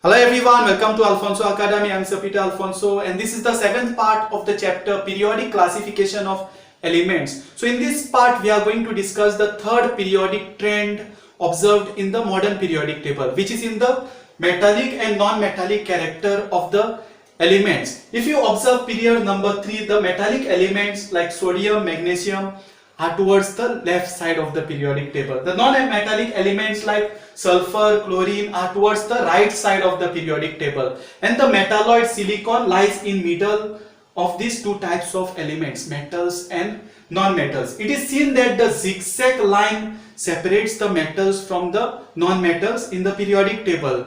Hello everyone, welcome to Alfonso Academy. I am Sir Peter Alfonso and this is the seventh part of the chapter Periodic Classification of Elements. So in this part we are going to discuss the third periodic trend observed in the modern periodic table, which is in the metallic and non-metallic character of the elements. If you observe period number 3, the metallic elements like sodium, magnesium are towards the left side of the periodic table. The non-metallic elements like sulfur, chlorine are towards the right side of the periodic table, and the metalloid silicon lies in middle of these two types of elements, metals and non-metals. It is seen that the zigzag line separates the metals from the non-metals in the periodic table.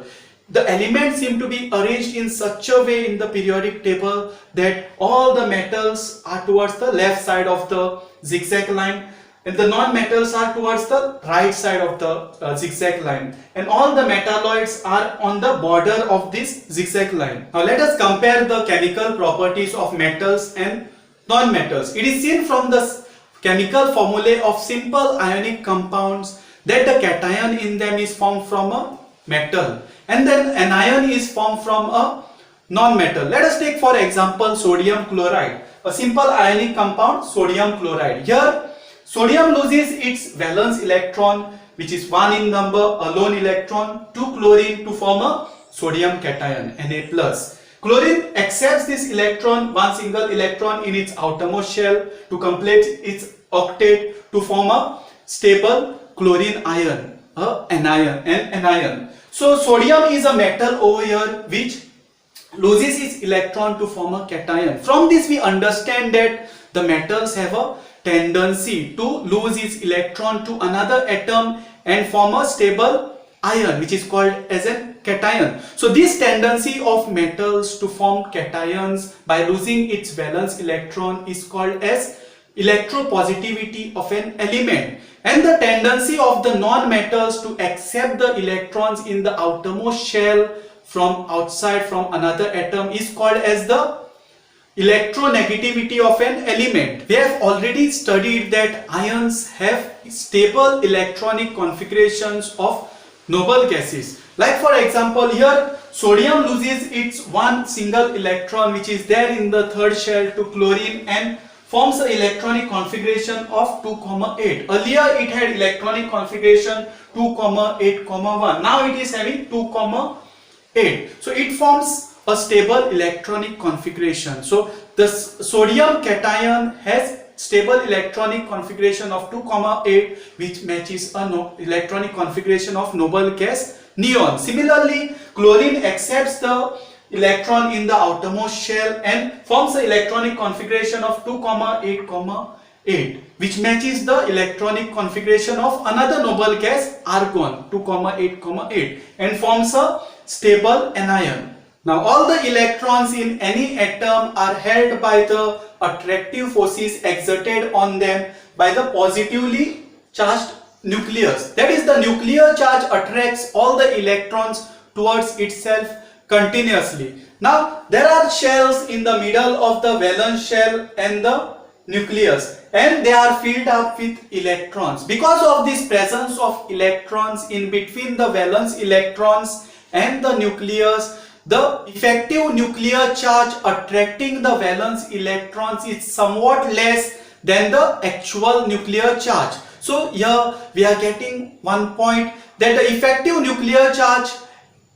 The elements seem to be arranged in such a way in the periodic table that all the metals are towards the left side of the zigzag line and the non-metals are towards the right side of the zigzag line, and all the metalloids are on the border of this zigzag line. Now let us compare the chemical properties of metals and non-metals. It is seen from the chemical formulae of simple ionic compounds that the cation in them is formed from a metal and then anion is formed from a non-metal. Let us take for example sodium chloride, a simple ionic compound, sodium chloride. Here sodium loses its valence electron, which is 1 in number, a lone electron, to chlorine to form a sodium cation, Na+. Chlorine accepts this electron, one single electron in its outermost shell to complete its octet to form a stable chlorine ion, an anion. So sodium is a metal over here which loses its electron to form a cation. From this we understand that the metals have a tendency to lose its electron to another atom and form a stable ion, which is called as a cation. So this tendency of metals to form cations by losing its valence electron is called as electropositivity of an element, and the tendency of the non-metals to accept the electrons in the outermost shell from outside from another atom is called as the electronegativity of an element. We have already studied that ions have stable electronic configurations of noble gases. Like for example here sodium loses its one single electron which is there in the third shell to chlorine and forms the electronic configuration of 2,8. Earlier it had electronic configuration 2,8,1. Now it is having 2,8. So it forms a stable electronic configuration. So the sodium cation has stable electronic configuration of 2,8 which matches a electronic configuration of noble gas neon. Similarly, chlorine accepts the electron in the outermost shell and forms the electronic configuration of 2,8,8 which matches the electronic configuration of another noble gas argon 2,8,8 and forms a stable anion. Now all the electrons in any atom are held by the attractive forces exerted on them by the positively charged nucleus. That is, the nuclear charge attracts all the electrons towards itself continuously. Now there are shells in the middle of the valence shell and the nucleus, and they are filled up with electrons. Because of this presence of electrons in between the valence electrons and the nucleus, the effective nuclear charge attracting the valence electrons is somewhat less than the actual nuclear charge. So here we are getting one point, that the effective nuclear charge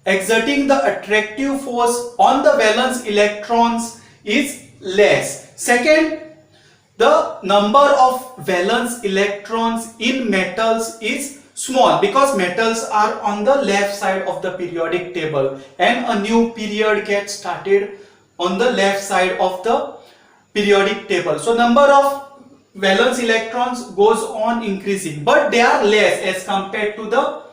exerting the attractive force on the valence electrons is less. Second, the number of valence electrons in metals is small because metals are on the left side of the periodic table and a new period gets started on the left side of the periodic table. So number of valence electrons goes on increasing, but they are less as compared to the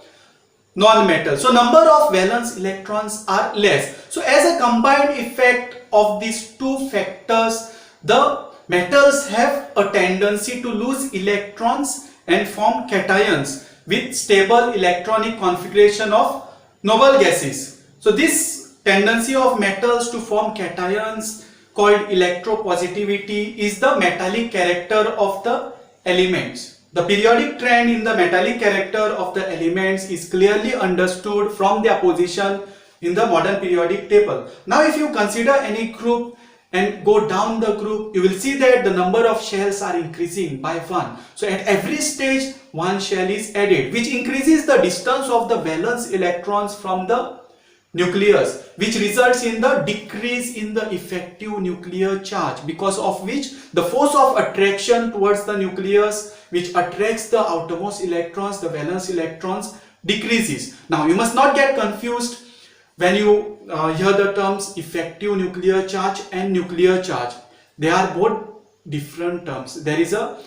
non-metal. So number of valence electrons are less. So as a combined effect of these two factors, the metals have a tendency to lose electrons and form cations with stable electronic configuration of noble gases. So this tendency of metals to form cations called electropositivity is the metallic character of the elements. The periodic trend in the metallic character of the elements is clearly understood from their position in the modern periodic table. Now if you consider any group and go down the group, you will see that the number of shells are increasing by 1. So at every stage, one shell is added, which increases the distance of the valence electrons from the nucleus, which results in the decrease in the effective nuclear charge, because of which the force of attraction towards the nucleus, which attracts the outermost electrons, the valence electrons, decreases. Now you must not get confused when you hear the terms effective nuclear charge and nuclear charge. They are both different terms. There is a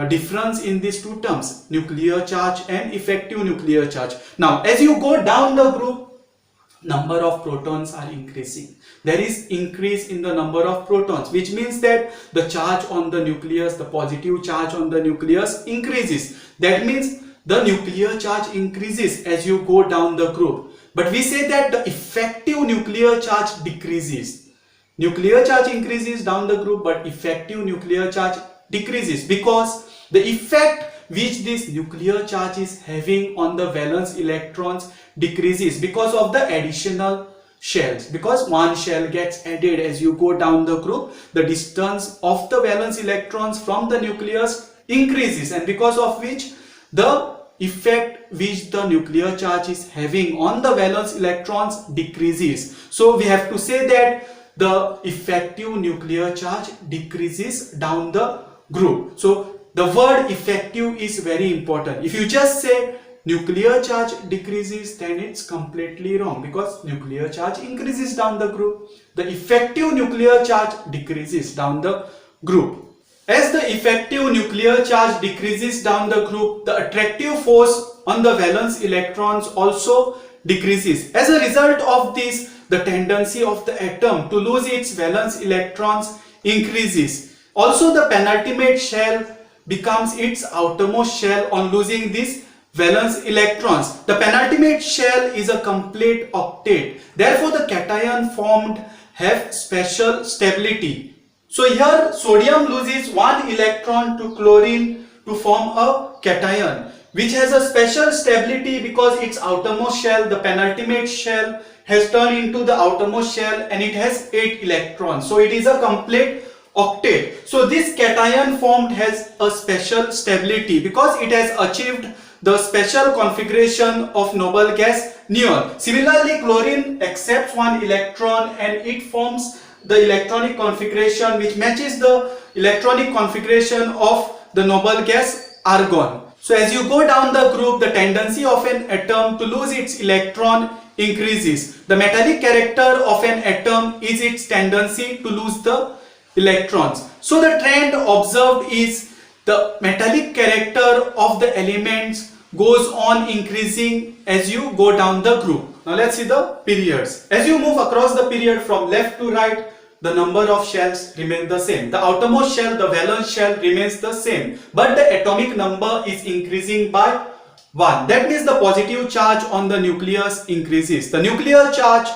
difference in these two terms, nuclear charge and effective nuclear charge. Now as you go down the group, number of protons are increasing. There is increase in the number of protons, which means that the charge on the nucleus, the positive charge on the nucleus increases. That means the nuclear charge increases as you go down the group. But we say that the effective nuclear charge decreases. Nuclear charge increases down the group, but effective nuclear charge decreases, because the effect which this nuclear charge is having on the valence electrons decreases because of the additional shells. Because one shell gets added as you go down the group, the distance of the valence electrons from the nucleus increases, and because of which the effect which the nuclear charge is having on the valence electrons decreases. So we have to say that the effective nuclear charge decreases down the group. So the word effective is very important. If you just say nuclear charge decreases, then it's completely wrong, because nuclear charge increases down the group. The effective nuclear charge decreases down the group. As the effective nuclear charge decreases down the group, the attractive force on the valence electrons also decreases. As a result of this, the tendency of the atom to lose its valence electrons increases. Also, the penultimate shell becomes its outermost shell on losing these valence electrons. The penultimate shell is a complete octet. Therefore, the cation formed have special stability. So here sodium loses one electron to chlorine to form a cation, which has a special stability because its outermost shell, the penultimate shell, has turned into the outermost shell and it has 8 electrons. So it is a complete octet. So this cation formed has a special stability because it has achieved the special configuration of noble gas neon. Similarly, chlorine accepts one electron and it forms the electronic configuration which matches the electronic configuration of the noble gas argon. So as you go down the group, the tendency of an atom to lose its electron increases. The metallic character of an atom is its tendency to lose the electrons. So the trend observed is the metallic character of the elements goes on increasing as you go down the group. Now let's see the periods. As you move across the period from left to right, the number of shells remain the same. The outermost shell, the valence shell, remains the same, but the atomic number is increasing by 1. That means the positive charge on the nucleus increases. The nuclear charge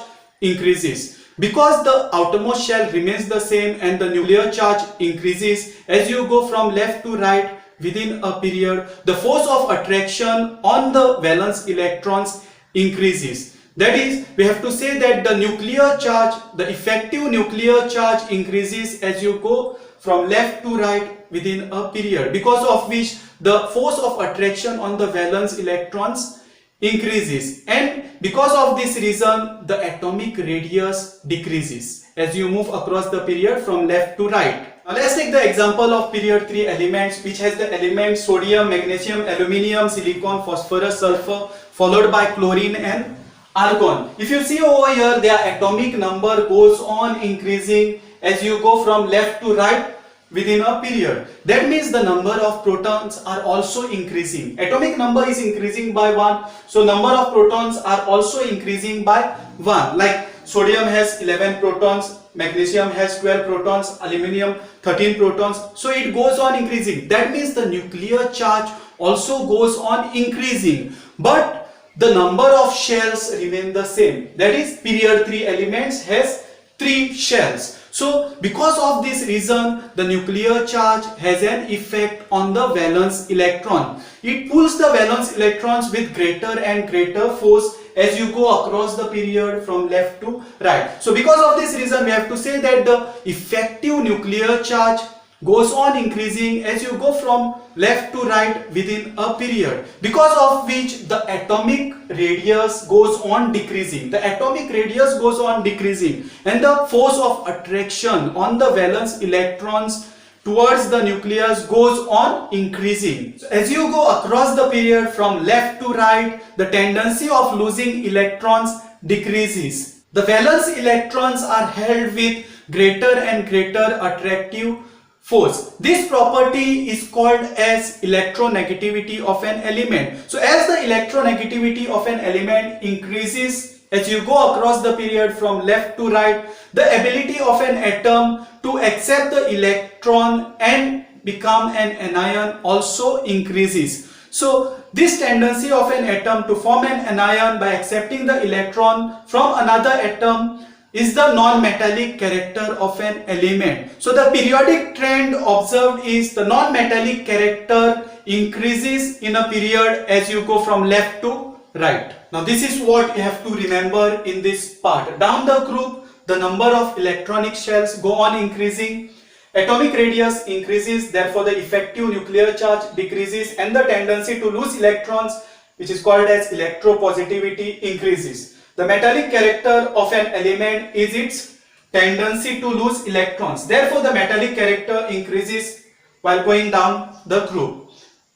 increases. Because the outermost shell remains the same and the nuclear charge increases as you go from left to right within a period, the force of attraction on the valence electrons increases. That is, we have to say that the nuclear charge, the effective nuclear charge increases as you go from left to right within a period, because of which the force of attraction on the valence electrons increases, and because of this reason the atomic radius decreases as you move across the period from left to right. Now let's take the example of period 3 elements, which has the elements sodium, magnesium, aluminium, silicon, phosphorus, sulfur, followed by chlorine and argon. If you see over here, their atomic number goes on increasing as you go from left to right within a period. That means the number of protons are also increasing. Atomic number is increasing by 1, so number of protons are also increasing by 1. Like sodium has 11 protons, magnesium has 12 protons, aluminium 13 protons, so it goes on increasing. That means the nuclear charge also goes on increasing, but the number of shells remain the same. That is, period 3 elements has 3 shells. So because of this reason, the nuclear charge has an effect on the valence electron. It pulls the valence electrons with greater and greater force as you go across the period from left to right. So because of this reason, we have to say that the effective nuclear charge goes on increasing as you go from left to right within a period, because of which the atomic radius goes on decreasing. The atomic radius goes on decreasing, and the force of attraction on the valence electrons towards the nucleus goes on increasing. So as you go across the period from left to right, the tendency of losing electrons decreases. The valence electrons are held with greater and greater attractive force. This property is called as electronegativity of an element. So as the electronegativity of an element increases as you go across the period from left to right, the ability of an atom to accept the electron and become an anion also increases. So this tendency of an atom to form an anion by accepting the electron from another atom is the non-metallic character of an element. So the periodic trend observed is the non-metallic character increases in a period as you go from left to right. Now this is what you have to remember in this part. Down the group, the number of electronic shells go on increasing, atomic radius increases, therefore the effective nuclear charge decreases, and the tendency to lose electrons, which is called as electropositivity, increases. The metallic character of an element is its tendency to lose electrons. Therefore, the metallic character increases while going down the group.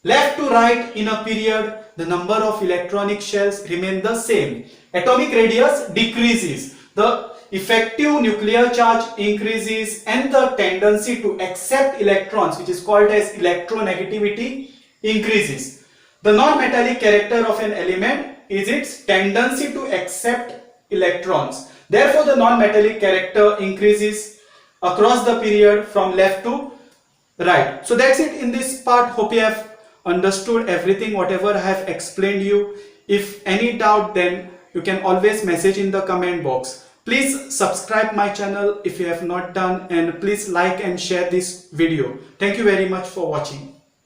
Left to right in a period, the number of electronic shells remain the same. Atomic radius decreases. The effective nuclear charge increases, and the tendency to accept electrons, which is called as electronegativity, increases. The non-metallic character of an element is its tendency to accept electrons. Therefore, the non-metallic character increases across the period from left to right. So that's it in this part. Hope you have understood everything whatever I have explained you. If any doubt, then you can always message in the comment box. Please subscribe my channel if you have not done, and please like and share this video. Thank you very much for watching.